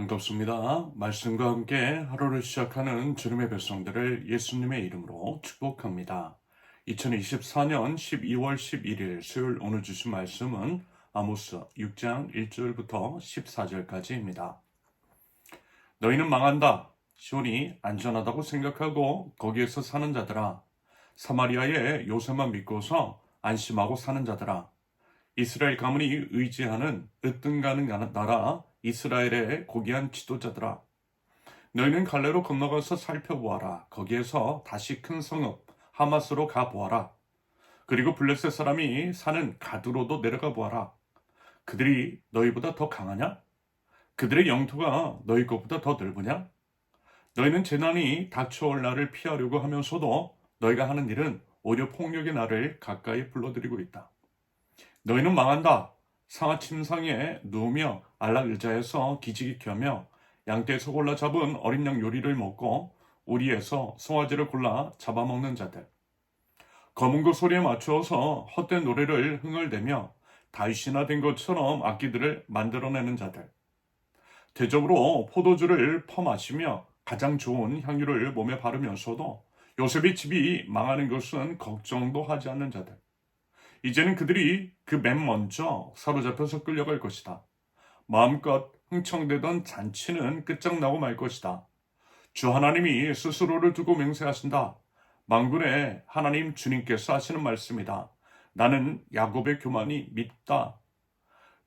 반갑습니다. 말씀과 함께 하루를 시작하는 주님의 백성들을 예수님의 이름으로 축복합니다. 2024년 12월 11일 수요일 오늘 주신 말씀은 아모스 6장 1절부터 14절까지입니다. 너희는 망한다. 시온이 안전하다고 생각하고 거기에서 사는 자들아. 사마리아의 요새만 믿고서 안심하고 사는 자들아. 이스라엘 가문이 의지하는 으뜸가는 나라 이스라엘의 고귀한 지도자들아. 너희는 갈레로 건너가서 살펴보아라. 거기에서 다시 큰 성읍 하마스로 가보아라. 그리고 블레셋 사람이 사는 가드로도 내려가 보아라. 그들이 너희보다 더 강하냐? 그들의 영토가 너희 것보다 더 넓으냐? 너희는 재난이 닥쳐올 날을 피하려고 하면서도 너희가 하는 일은 오히려 폭력의 날을 가까이 불러들이고 있다. 너희는 망한다. 상하 침상에 누우며 안락 의자에서 기지개 켜며 양떼에서 골라 잡은 어린 양 요리를 먹고 우리에서 송아지를 골라 잡아먹는 자들. 검은 것 소리에 맞추어서 헛된 노래를 흥얼대며 다윗이나 된 것처럼 악기들을 만들어내는 자들. 대접으로 포도주를 퍼마시며 가장 좋은 향유를 몸에 바르면서도 요셉의 집이 망하는 것은 걱정도 하지 않는 자들. 이제는 그들이 그 맨 먼저 사로잡혀서 끌려갈 것이다. 마음껏 흥청대던 잔치는 끝장나고 말 것이다. 주 하나님이 스스로를 두고 맹세하신다. 만군의 하나님 주님께서 하시는 말씀이다. 나는 야곱의 교만이 밉다.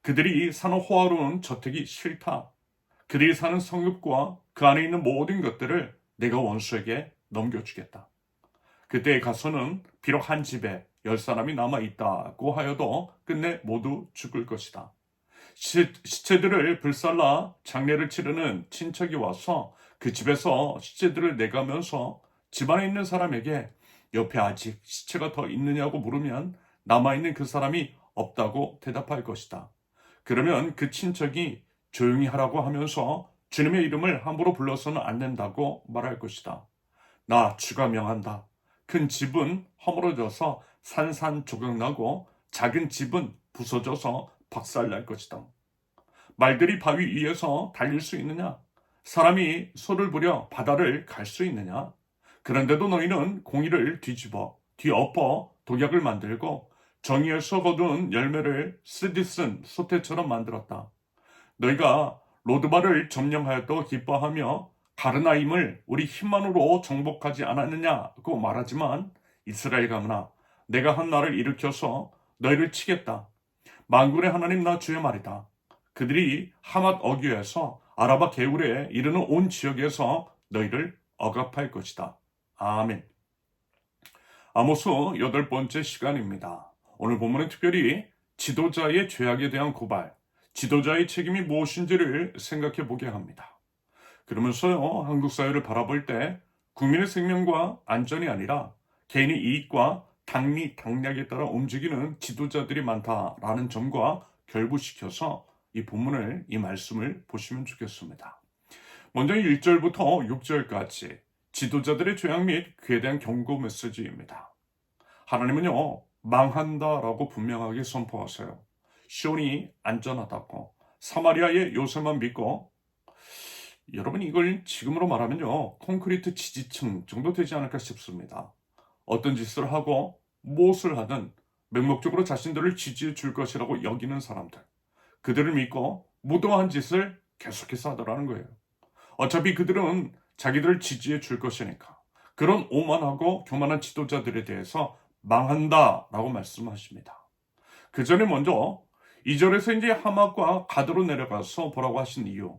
그들이 사는 호화로운 저택이 싫다. 그들이 사는 성읍과 그 안에 있는 모든 것들을 내가 원수에게 넘겨주겠다. 그때에 가서는 비록 한 집에 10사람이 남아있다고 하여도 끝내 모두 죽을 것이다. 시체들을 불살라 장례를 치르는 친척이 와서 그 집에서 시체들을 내가면서 집안에 있는 사람에게 옆에 아직 시체가 더 있느냐고 물으면 남아있는 그 사람이 없다고 대답할 것이다. 그러면 그 친척이 조용히 하라고 하면서 주님의 이름을 함부로 불러서는 안 된다고 말할 것이다. 나 주가 명한다. 큰 집은 허물어져서 산산조각나고 작은 집은 부서져서 박살날 것이다. 말들이 바위 위에서 달릴 수 있느냐? 사람이 소를 부려 바다를 갈 수 있느냐? 그런데도 너희는 공의를 뒤엎어 독약을 만들고 정의에서 거둔 열매를 쓰디쓴 소태처럼 만들었다. 너희가 로드바를 점령하였다고 기뻐하며 가르나임을 우리 힘만으로 정복하지 않았느냐고 말하지만 이스라엘 가문아, 내가 한 날을 일으켜서 너희를 치겠다. 만군의 하나님 나 주의 말이다. 그들이 하맛 어귀에서 아라바 게울에 이르는 온 지역에서 너희를 억압할 것이다. 아멘. 아모스 8번째 시간입니다. 오늘 본문은 특별히 지도자의 죄악에 대한 고발, 지도자의 책임이 무엇인지를 생각해 보게 합니다. 그러면서요, 한국 사회를 바라볼 때 국민의 생명과 안전이 아니라 개인의 이익과 당리당략에 따라 움직이는 지도자들이 많다라는 점과 결부시켜서 이 말씀을 보시면 좋겠습니다. 먼저 1절부터 6절까지 지도자들의 죄악 및 그에 대한 경고 메시지입니다. 하나님은요, 망한다라고 분명하게 선포하세요. 시온이 안전하다고, 사마리아의 요새만 믿고, 여러분 이걸 지금으로 말하면요, 콘크리트 지지층 정도 되지 않을까 싶습니다. 어떤 짓을 하고 무엇을 하든 맹목적으로 자신들을 지지해 줄 것이라고 여기는 사람들, 그들을 믿고 무도한 짓을 계속해서 하더라는 거예요. 어차피 그들은 자기들을 지지해 줄 것이니까. 그런 오만하고 교만한 지도자들에 대해서 망한다라고 말씀하십니다. 그 전에 먼저 2절에서 이제 하맛과 가드로 내려가서 보라고 하신 이유,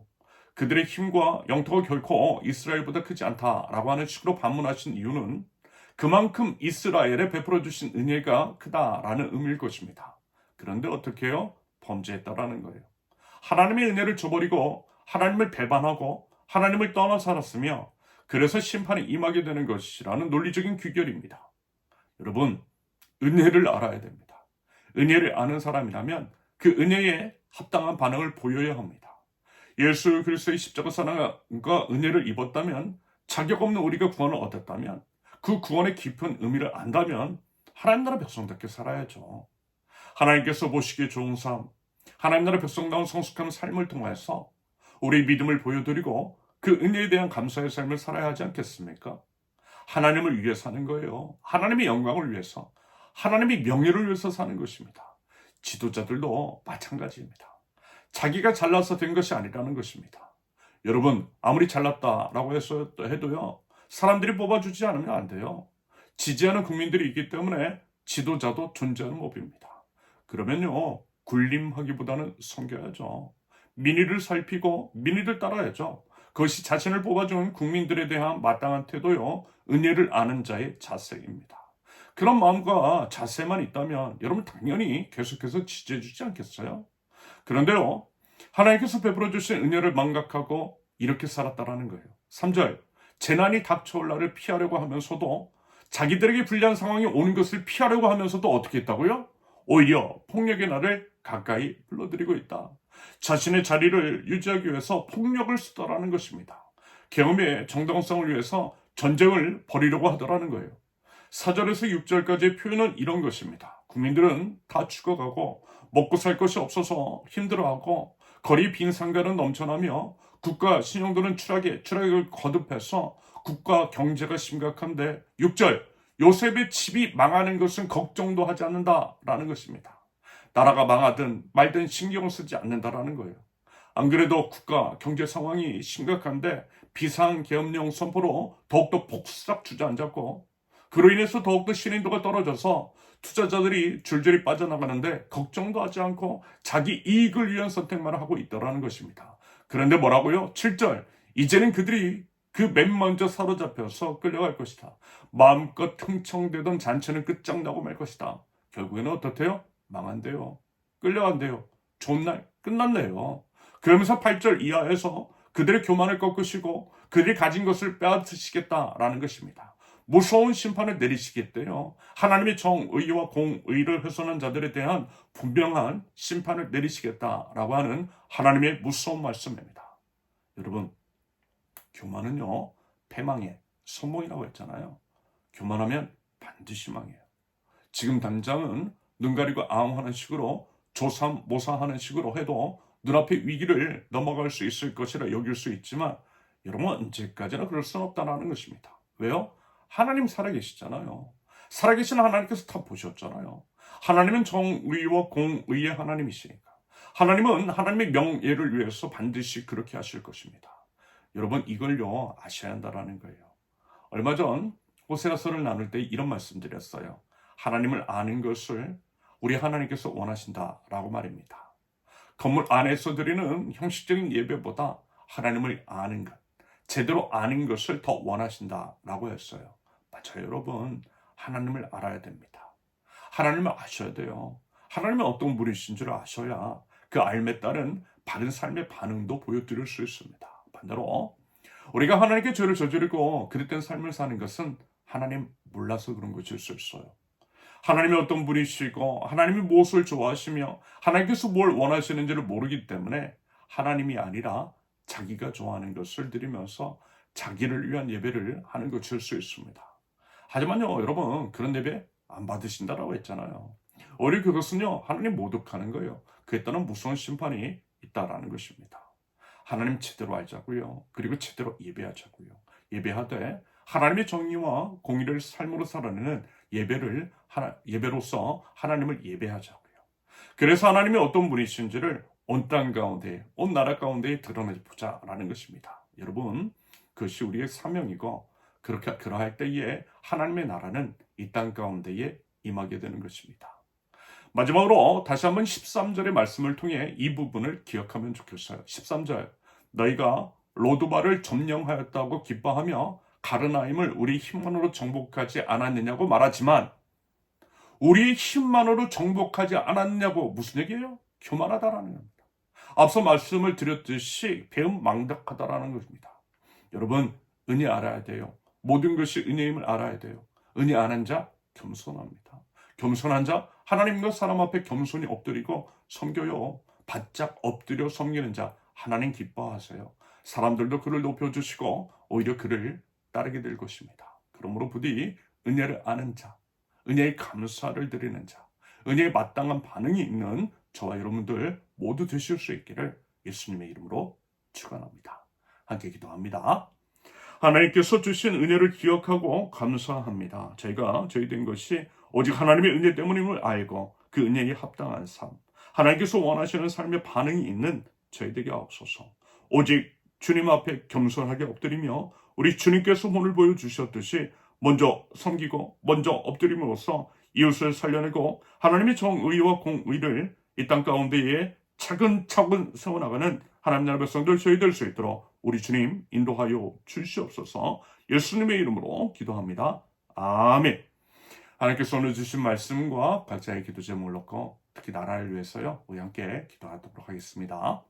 그들의 힘과 영토가 결코 이스라엘보다 크지 않다라고 하는 식으로 반문하신 이유는 그만큼 이스라엘에 베풀어 주신 은혜가 크다라는 의미일 것입니다. 그런데 어떻게 해요? 범죄했다라는 거예요. 하나님의 은혜를 저버리고 하나님을 배반하고 하나님을 떠나 살았으며 그래서 심판이 임하게 되는 것이라는 논리적인 귀결입니다. 여러분, 은혜를 알아야 됩니다. 은혜를 아는 사람이라면 그 은혜에 합당한 반응을 보여야 합니다. 예수 그리스도의 십자가 사랑과 은혜를 입었다면, 자격 없는 우리가 구원을 얻었다면, 그 구원의 깊은 의미를 안다면 하나님 나라 백성답게 살아야죠. 하나님께서 보시기에 좋은 삶, 하나님 나라 백성다운 성숙한 삶을 통해서 우리 믿음을 보여드리고 그 은혜에 대한 감사의 삶을 살아야 하지 않겠습니까? 하나님을 위해 사는 거예요. 하나님의 영광을 위해서, 하나님의 명예를 위해서 사는 것입니다. 지도자들도 마찬가지입니다. 자기가 잘나서 된 것이 아니라는 것입니다. 여러분, 아무리 잘났다라고 해도요, 사람들이 뽑아주지 않으면 안 돼요. 지지하는 국민들이 있기 때문에 지도자도 존재하는 법입니다. 그러면요, 군림하기보다는 섬겨야죠. 민의를 살피고 민의를 따라야죠. 그것이 자신을 뽑아주는 국민들에 대한 마땅한 태도요, 은혜를 아는 자의 자세입니다. 그런 마음과 자세만 있다면 여러분 당연히 계속해서 지지해주지 않겠어요? 그런데요, 하나님께서 베풀어 주신 은혜를 망각하고 이렇게 살았다라는 거예요. 3절, 재난이 닥쳐올 날을 피하려고 하면서도, 자기들에게 불리한 상황이 오는 것을 피하려고 하면서도 어떻게 했다고요? 오히려 폭력의 날을 가까이 불러들이고 있다. 자신의 자리를 유지하기 위해서 폭력을 쓰더라는 것입니다. 계엄의 정당성을 위해서 전쟁을 벌이려고 하더라는 거예요. 4절에서 6절까지의 표현은 이런 것입니다. 국민들은 다 죽어가고 먹고 살 것이 없어서 힘들어하고 거리 빈 상가는 넘쳐나며 국가 신용도는 추락을 거듭해서 국가 경제가 심각한데, 6절, 요셉의 집이 망하는 것은 걱정도 하지 않는다라는 것입니다. 나라가 망하든 말든 신경을 쓰지 않는다라는 거예요. 안 그래도 국가 경제 상황이 심각한데 비상계엄령 선포로 더욱더 폭삭 주저앉았고, 그로 인해서 더욱더 신인도가 떨어져서 투자자들이 줄줄이 빠져나가는데 걱정도 하지 않고 자기 이익을 위한 선택만 하고 있더라는 것입니다. 그런데 뭐라고요? 7절, 이제는 그들이 그 맨 먼저 사로잡혀서 끌려갈 것이다. 마음껏 흥청대던 잔치는 끝장나고 말 것이다. 결국에는 어떻대요? 망한대요. 끌려간대요. 좋은 날 끝났네요. 그러면서 8절 이하에서 그들의 교만을 꺾으시고 그들이 가진 것을 빼앗으시겠다라는 것입니다. 무서운 심판을 내리시겠대요. 하나님의 정의와 공의를 훼손한 자들에 대한 분명한 심판을 내리시겠다라고 하는 하나님의 무서운 말씀입니다. 여러분, 교만은요, 패망의 선봉이라고 했잖아요. 교만하면 반드시 망해요. 지금 당장은 눈 가리고 아웅하는 식으로 조삼모사하는 식으로 해도 눈앞의 위기를 넘어갈 수 있을 것이라 여길 수 있지만, 여러분 언제까지나 그럴 수는 없다는 것입니다. 왜요? 하나님 살아계시잖아요. 살아계신 하나님께서 다 보셨잖아요. 하나님은 정의와 공의의 하나님이시니까. 하나님은 하나님의 명예를 위해서 반드시 그렇게 하실 것입니다. 여러분 이걸요 아셔야 한다는 거예요. 얼마 전 호세아서를 나눌 때 이런 말씀드렸어요. 하나님을 아는 것을 우리 하나님께서 원하신다라고 말입니다. 건물 안에서 드리는 형식적인 예배보다 하나님을 아는 것, 제대로 아는 것을 더 원하신다라고 했어요. 맞아요, 여러분. 하나님을 알아야 됩니다. 하나님을 아셔야 돼요. 하나님은 어떤 분이신 줄 아셔야 그 알에 따른 바른 삶의 반응도 보여드릴 수 있습니다. 반대로 우리가 하나님께 죄를 저지르고 그릇된 삶을 사는 것은 하나님 몰라서 그런 것일 수 있어요. 하나님이 어떤 분이시고 하나님이 무엇을 좋아하시며 하나님께서 뭘 원하시는지를 모르기 때문에 하나님이 아니라 자기가 좋아하는 것을 드리면서 자기를 위한 예배를 하는 것일 수 있습니다. 하지만요, 여러분, 그런 예배 안 받으신다라고 했잖아요. 오히려 그것은요, 하나님 모독하는 거예요. 그에 따른 무서운 심판이 있다라는 것입니다. 하나님 제대로 알자고요. 그리고 제대로 예배하자고요. 예배하되 하나님의 정의와 공의를 삶으로 살아내는 예배로서 하나님을 예배하자고요. 그래서 하나님이 어떤 분이신지를 온 땅 가운데, 온 나라 가운데 드러내보자라는 것입니다. 여러분, 그것이 우리의 사명이고, 그러할 때에 하나님의 나라는 이 땅 가운데에 임하게 되는 것입니다. 마지막으로 다시 한번 13절의 말씀을 통해 이 부분을 기억하면 좋겠어요. 13절, 너희가 로두바를 점령하였다고 기뻐하며 가르나임을 우리 힘만으로 정복하지 않았느냐고 말하지만, 우리 힘만으로 정복하지 않았냐고 무슨 얘기예요? 교만하다라는 겁니다. 앞서 말씀을 드렸듯이 배은망덕하다라는 것입니다. 여러분, 은혜 알아야 돼요. 모든 것이 은혜임을 알아야 돼요. 은혜 아는 자 겸손합니다. 겸손한 자 하나님과 사람 앞에 겸손히 엎드리고 섬겨요. 바짝 엎드려 섬기는 자 하나님 기뻐하세요. 사람들도 그를 높여주시고 오히려 그를 따르게 될 것입니다. 그러므로 부디 은혜를 아는 자, 은혜의 감사를 드리는 자, 은혜에 마땅한 반응이 있는 저와 여러분들 모두 되실 수 있기를 예수님의 이름으로 축원합니다. 함께 기도합니다. 하나님께서 주신 은혜를 기억하고 감사합니다. 저희 된 것이 오직 하나님의 은혜 때문임을 알고 그 은혜에 합당한 삶, 하나님께서 원하시는 삶의 반응이 있는 저희 되게 하옵소서. 오직 주님 앞에 겸손하게 엎드리며 우리 주님께서 오늘 보여주셨듯이 먼저 섬기고 먼저 엎드림으로써 이웃을 살려내고 하나님의 정의와 공의를 이 땅 가운데에 차근차근 세워나가는 하나님 나라 백성들 저희 될 수 있도록 우리 주님 인도하여 주시옵소서. 예수님의 이름으로 기도합니다. 아멘. 하나님께서 오늘 주신 말씀과 각자의 기도 제목을 놓고 특히 나라를 위해서요 우리 함께 기도하도록 하겠습니다.